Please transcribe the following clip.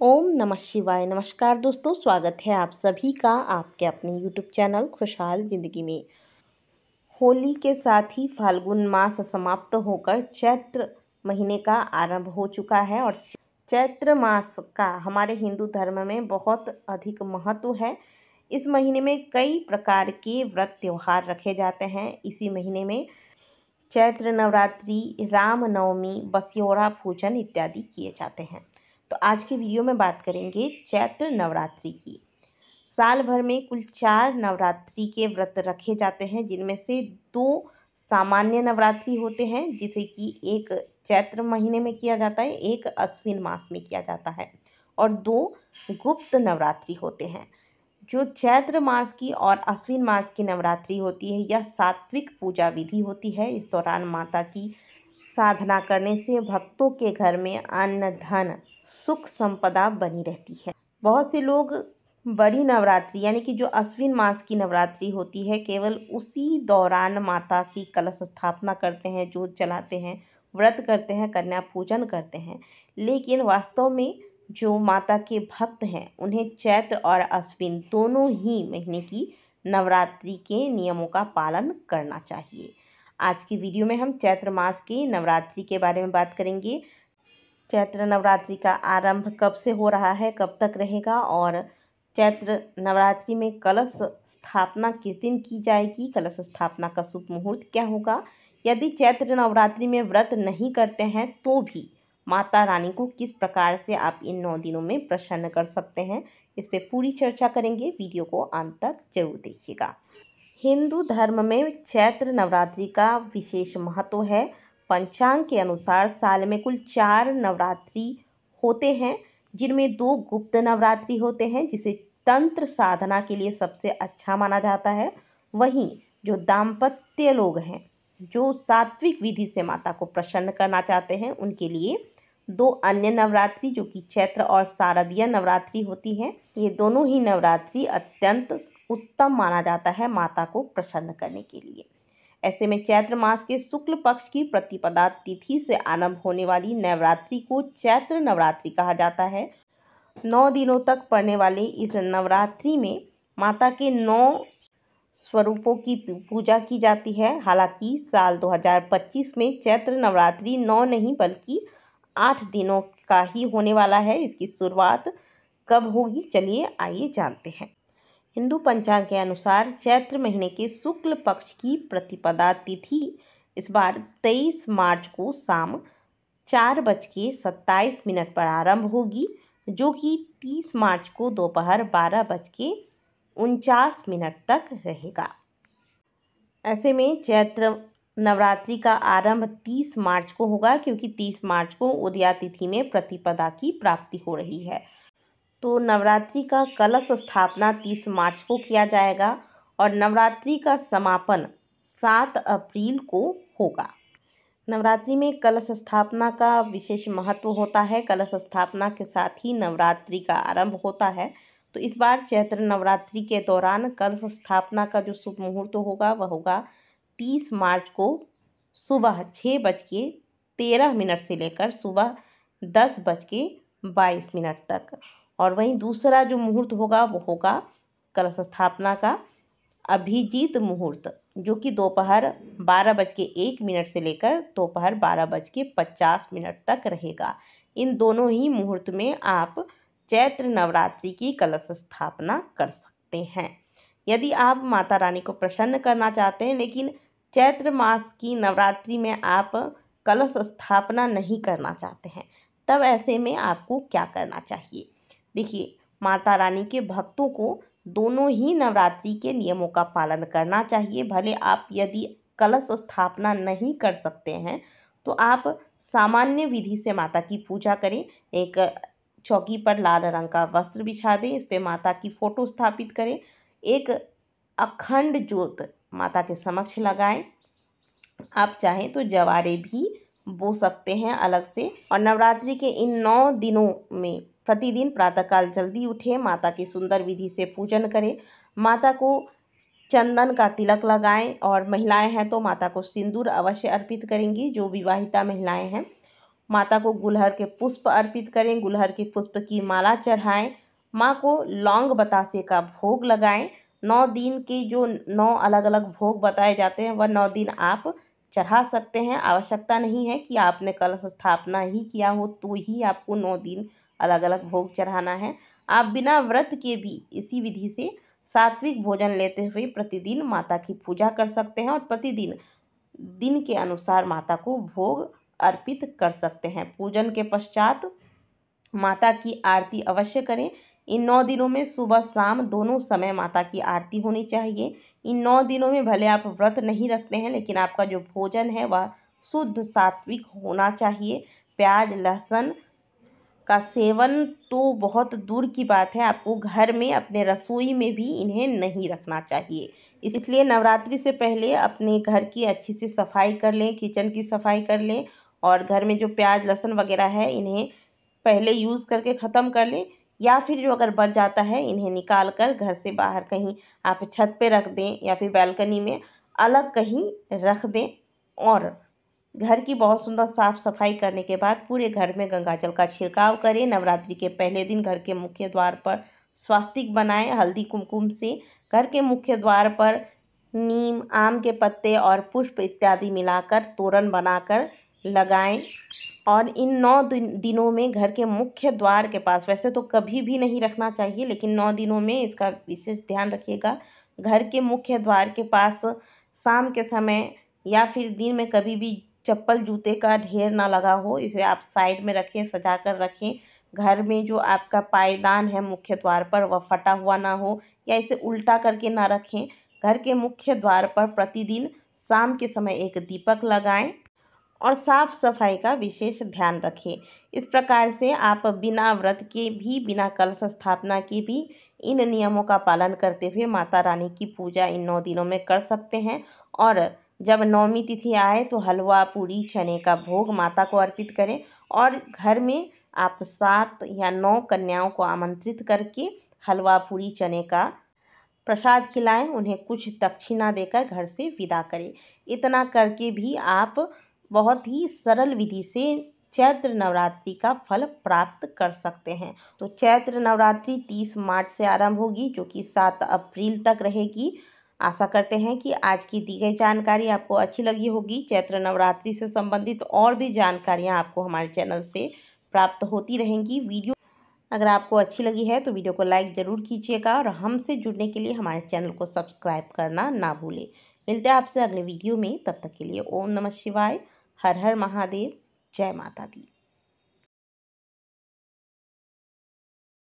ओम नमः शिवाय। नमस्कार दोस्तों, स्वागत है आप सभी का आपके अपने यूट्यूब चैनल खुशहाल ज़िंदगी में। होली के साथ ही फाल्गुन मास समाप्त होकर चैत्र महीने का आरंभ हो चुका है और चैत्र मास का हमारे हिंदू धर्म में बहुत अधिक महत्व है। इस महीने में कई प्रकार के व्रत त्यौहार रखे जाते हैं। इसी महीने में चैत्र नवरात्रि, रामनवमी, बसियोरा पूजन इत्यादि किए जाते हैं। तो आज की वीडियो में बात करेंगे चैत्र नवरात्रि की। साल भर में कुल 4 नवरात्रि के व्रत रखे जाते हैं, जिनमें से 2 सामान्य नवरात्रि होते हैं, जिसे कि एक चैत्र महीने में किया जाता है, एक अश्विन मास में किया जाता है, और 2 गुप्त नवरात्रि होते हैं। जो चैत्र मास की और अश्विन मास की नवरात्रि होती है, यह सात्विक पूजा विधि होती है। इस दौरान माता की साधना करने से भक्तों के घर में अन्न, धन, सुख संपदा बनी रहती है। बहुत से लोग बड़ी नवरात्रि यानी कि जो अश्विन मास की नवरात्रि होती है, केवल उसी दौरान माता की कलश स्थापना करते हैं, जोत जलाते हैं, व्रत करते हैं, कन्या पूजन करते हैं। लेकिन वास्तव में जो माता के भक्त हैं, उन्हें चैत्र और अश्विन दोनों ही महीने की नवरात्रि के नियमों का पालन करना चाहिए। आज की वीडियो में हम चैत्र मास की नवरात्रि के बारे में बात करेंगे। चैत्र नवरात्रि का आरंभ कब से हो रहा है, कब तक रहेगा, और चैत्र नवरात्रि में कलश स्थापना किस दिन की जाएगी, कलश स्थापना का शुभ मुहूर्त क्या होगा, यदि चैत्र नवरात्रि में व्रत नहीं करते हैं तो भी माता रानी को किस प्रकार से आप इन 9 दिनों में प्रसन्न कर सकते हैं, इस पे पूरी चर्चा करेंगे। वीडियो को अंत तक जरूर देखिएगा। हिंदू धर्म में चैत्र नवरात्रि का विशेष महत्व है। पंचांग के अनुसार साल में कुल 4 नवरात्रि होते हैं, जिनमें 2 गुप्त नवरात्रि होते हैं, जिसे तंत्र साधना के लिए सबसे अच्छा माना जाता है। वहीं जो दाम्पत्य लोग हैं, जो सात्विक विधि से माता को प्रसन्न करना चाहते हैं, उनके लिए 2 अन्य नवरात्रि जो कि चैत्र और शारदीय नवरात्रि होती हैं। ये दोनों ही नवरात्रि अत्यंत उत्तम माना जाता है माता को प्रसन्न करने के लिए। ऐसे में चैत्र मास के शुक्ल पक्ष की प्रतिपदा तिथि से आरंभ होने वाली नवरात्रि को चैत्र नवरात्रि कहा जाता है। 9 दिनों तक पड़ने वाली इस नवरात्रि में माता के 9 स्वरूपों की पूजा की जाती है। हालांकि साल 2025 में चैत्र नवरात्रि 9 नहीं बल्कि 8 दिनों का ही होने वाला है। इसकी शुरुआत कब होगी, चलिए आइए जानते हैं। हिंदू पंचांग के अनुसार चैत्र महीने के शुक्ल पक्ष की प्रतिपदा तिथि इस बार 23 मार्च को शाम 4:27 पर आरंभ होगी, जो कि 30 मार्च को दोपहर 12:49 तक रहेगा। ऐसे में चैत्र नवरात्रि का आरंभ 30 मार्च को होगा, क्योंकि 30 मार्च को उदया तिथि में प्रतिपदा की प्राप्ति हो रही है। तो नवरात्रि का कलश स्थापना 30 मार्च को किया जाएगा और नवरात्रि का समापन 7 अप्रैल को होगा। नवरात्रि में कलश स्थापना का विशेष महत्व होता है। कलश स्थापना के साथ ही नवरात्रि का आरंभ होता है। तो इस बार चैत्र नवरात्रि के दौरान कलश स्थापना का जो शुभ मुहूर्त होगा वह होगा 30 मार्च को सुबह 6:13 से लेकर सुबह 10:22 तक। और वहीं दूसरा जो मुहूर्त होगा वो होगा कलश स्थापना का अभिजीत मुहूर्त, जो कि दोपहर 12:01 से लेकर दोपहर 12:50 तक रहेगा। इन दोनों ही मुहूर्त में आप चैत्र नवरात्रि की कलश स्थापना कर सकते हैं। यदि आप माता रानी को प्रसन्न करना चाहते हैं लेकिन चैत्र मास की नवरात्रि में आप कलश स्थापना नहीं करना चाहते हैं, तब ऐसे में आपको क्या करना चाहिए। देखिए, माता रानी के भक्तों को दोनों ही नवरात्रि के नियमों का पालन करना चाहिए। भले आप यदि कलश स्थापना नहीं कर सकते हैं तो आप सामान्य विधि से माता की पूजा करें। एक चौकी पर लाल रंग का वस्त्र बिछा दें, इस पे माता की फोटो स्थापित करें, एक अखंड ज्योत माता के समक्ष लगाएं। आप चाहें तो जवारे भी बो सकते हैं अलग से। और नवरात्रि के इन 9 दिनों में प्रतिदिन प्रातःकाल जल्दी उठें, माता की सुंदर विधि से पूजन करें, माता को चंदन का तिलक लगाएं, और महिलाएं हैं तो माता को सिंदूर अवश्य अर्पित करेंगी जो विवाहिता महिलाएं हैं। माता को गुलहर के पुष्प अर्पित करें, गुलहर के पुष्प की माला चढ़ाएं, माँ को लौंग बतासे का भोग लगाएं। 9 दिन के जो 9 अलग अलग भोग बताए जाते हैं वह 9 दिन आप चढ़ा सकते हैं। आवश्यकता नहीं है कि आपने कलश स्थापना ही किया हो तो ही आपको 9 दिन अलग अलग भोग चढ़ाना है। आप बिना व्रत के भी इसी विधि से सात्विक भोजन लेते हुए प्रतिदिन माता की पूजा कर सकते हैं और प्रतिदिन दिन के अनुसार माता को भोग अर्पित कर सकते हैं। पूजन के पश्चात माता की आरती अवश्य करें। इन 9 दिनों में सुबह शाम दोनों समय माता की आरती होनी चाहिए। इन 9 दिनों में भले आप व्रत नहीं रखते हैं लेकिन आपका जो भोजन है वह शुद्ध सात्विक होना चाहिए। प्याज लहसुन का सेवन तो बहुत दूर की बात है, आपको घर में अपने रसोई में भी इन्हें नहीं रखना चाहिए। इसलिए नवरात्रि से पहले अपने घर की अच्छी सी सफाई कर लें, किचन की सफाई कर लें और घर में जो प्याज लहसुन वगैरह है इन्हें पहले यूज़ करके ख़त्म कर लें, या फिर जो अगर बच जाता है इन्हें निकाल कर घर से बाहर कहीं आप छत पे रख दें या फिर बालकनी में अलग कहीं रख दें। और घर की बहुत सुंदर साफ़ सफाई करने के बाद पूरे घर में गंगा जल का छिड़काव करें। नवरात्रि के पहले दिन घर के मुख्य द्वार पर स्वास्तिक बनाएं हल्दी कुमकुम से। घर के मुख्य द्वार पर नीम आम के पत्ते और पुष्प इत्यादि मिलाकर तोरण बनाकर लगाएं। और इन 9 दिनों में घर के मुख्य द्वार के पास, वैसे तो कभी भी नहीं रखना चाहिए लेकिन 9 दिनों में इसका विशेष ध्यान रखिएगा, घर के मुख्य द्वार के पास शाम के समय या फिर दिन में कभी भी चप्पल जूते का ढेर ना लगा हो, इसे आप साइड में रखें, सजा कर रखें। घर में जो आपका पायदान है मुख्य द्वार पर वह फटा हुआ ना हो या इसे उल्टा करके ना रखें। घर के मुख्य द्वार पर प्रतिदिन शाम के समय एक दीपक लगाएं और साफ सफाई का विशेष ध्यान रखें। इस प्रकार से आप बिना व्रत के भी, बिना कलश स्थापना के भी इन नियमों का पालन करते हुए माता रानी की पूजा इन 9 दिनों में कर सकते हैं। और जब नवमी तिथि आए तो हलवा पूरी चने का भोग माता को अर्पित करें और घर में आप 7 या 9 कन्याओं को आमंत्रित करके हलवा पूरी चने का प्रसाद खिलाएं, उन्हें कुछ दक्षिणा देकर घर से विदा करें। इतना करके भी आप बहुत ही सरल विधि से चैत्र नवरात्रि का फल प्राप्त कर सकते हैं। तो चैत्र नवरात्रि 30 मार्च से आरंभ होगी जो कि 7 अप्रैल तक रहेगी। आशा करते हैं कि आज की दी गई जानकारी आपको अच्छी लगी होगी। चैत्र नवरात्रि से संबंधित और भी जानकारियाँ आपको हमारे चैनल से प्राप्त होती रहेंगी। वीडियो अगर आपको अच्छी लगी है तो वीडियो को लाइक ज़रूर कीजिएगा और हमसे जुड़ने के लिए हमारे चैनल को सब्सक्राइब करना ना भूलें। मिलते हैं आपसे अगले वीडियो में, तब तक के लिए ओम नमः शिवाय, हर हर महादेव, जय माता दी।